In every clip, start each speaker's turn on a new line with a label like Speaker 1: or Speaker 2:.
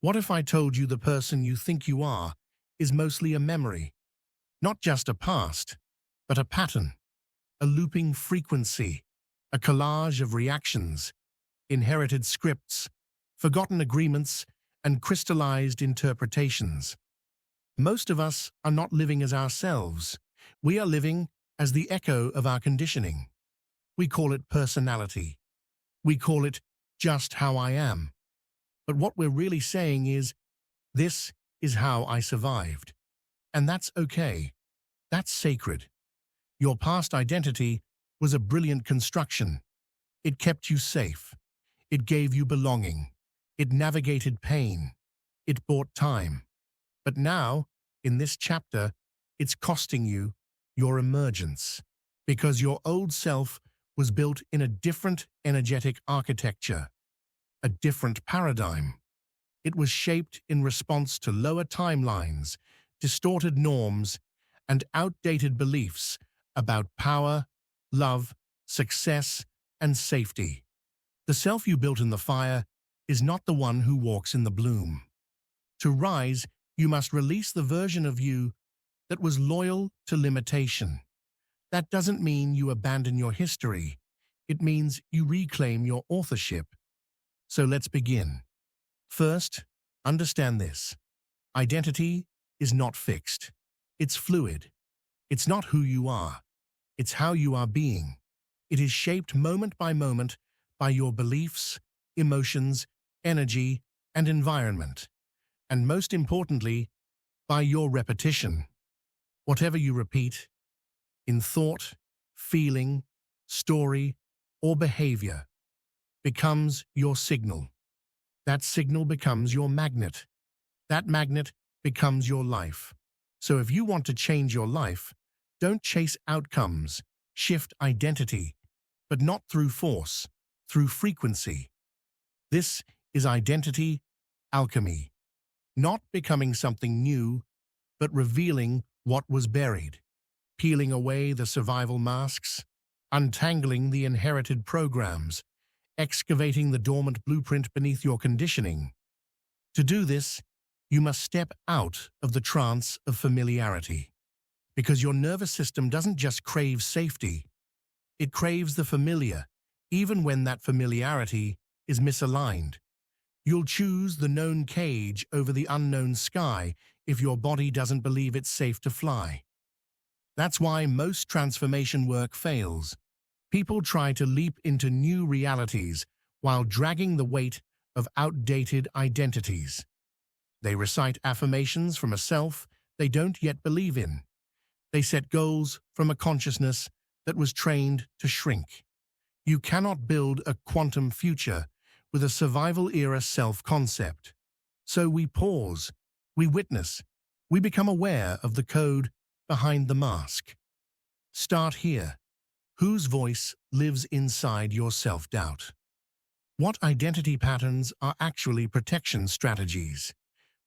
Speaker 1: What if I told you the person you think you are is mostly a memory, not just a past, but a pattern, a looping frequency, a collage of reactions, inherited scripts, forgotten agreements, and crystallized interpretations? Most of us are not living as ourselves. We are living as the echo of our conditioning. We call it personality. We call it just how I am. But what we're really saying is, this is how I survived. And that's okay. That's sacred. Your past identity was a brilliant construction. It kept you safe. It gave you belonging. It navigated pain. It bought time. But now, in this chapter, it's costing you your emergence, because your old self was built in a different energetic architecture, a different paradigm. It was shaped in response to lower timelines, distorted norms, and outdated beliefs about power, love, success, and safety. The self you built in the fire is not the one who walks in the bloom. To rise, you must release the version of you that was loyal to limitation. That doesn't mean you abandon your history. It means you reclaim your authorship. So let's begin. First, understand this. Identity is not fixed. It's fluid. It's not who you are. It's how you are being. It is shaped moment by your beliefs, emotions, energy, and environment. And most importantly, by your repetition. Whatever you repeat, in thought, feeling, story, or behavior, becomes your signal. That signal becomes your magnet. That magnet becomes your life. So if you want to change your life, don't chase outcomes, shift identity, but not through force, through frequency. This is identity alchemy. Not becoming something new, but revealing what was buried, peeling away the survival masks, untangling the inherited programs, excavating the dormant blueprint beneath your conditioning. To do this, you must step out of the trance of familiarity, because your nervous system doesn't just crave safety, it craves the familiar, even when that familiarity is misaligned. You'll choose the known cage over the unknown sky if your body doesn't believe it's safe to fly. That's why most transformation work fails. People try to leap into new realities while dragging the weight of outdated identities. They recite affirmations from a self they don't yet believe in. They set goals from a consciousness that was trained to shrink. You cannot build a quantum future with a survival-era self-concept. So we pause, we witness, we become aware of the code behind the mask. Start here. Whose voice lives inside your self-doubt? What identity patterns are actually protection strategies?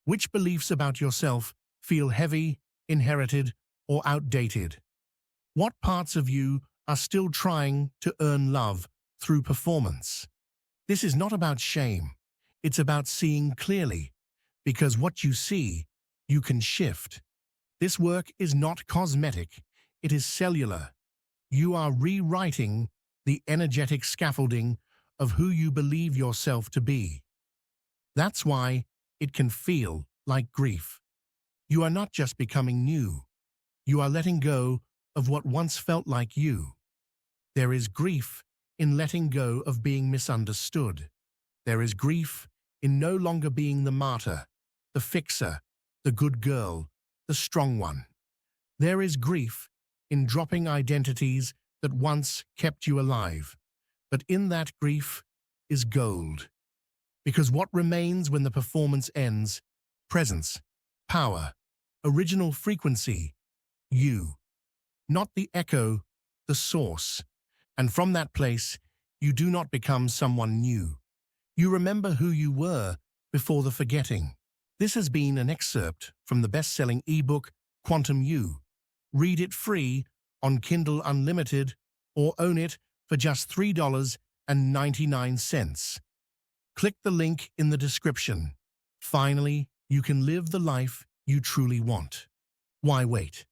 Speaker 1: Which beliefs about yourself feel heavy, inherited, or outdated? What parts of you are still trying to earn love through performance? This is not about shame. It's about seeing clearly, because what you see, you can shift. This work is not cosmetic. It is cellular. You are rewriting the energetic scaffolding of who you believe yourself to be. That's why it can feel like grief. You are not just becoming new. You are letting go of what once felt like you. There is grief in letting go of being misunderstood. There is grief in no longer being the martyr, the fixer, the good girl, the strong one. There is grief in dropping identities that once kept you alive. But in that grief is gold. Because what remains when the performance ends? Presence, power, original frequency, you. Not the echo, the source. And from that place, you do not become someone new. You remember who you were before the forgetting. This has been an excerpt from the best-selling ebook, Quantum You. Read it free on Kindle Unlimited or own it for just $3.99. Click the link in the description. Finally, you can live the life you truly want. Why wait?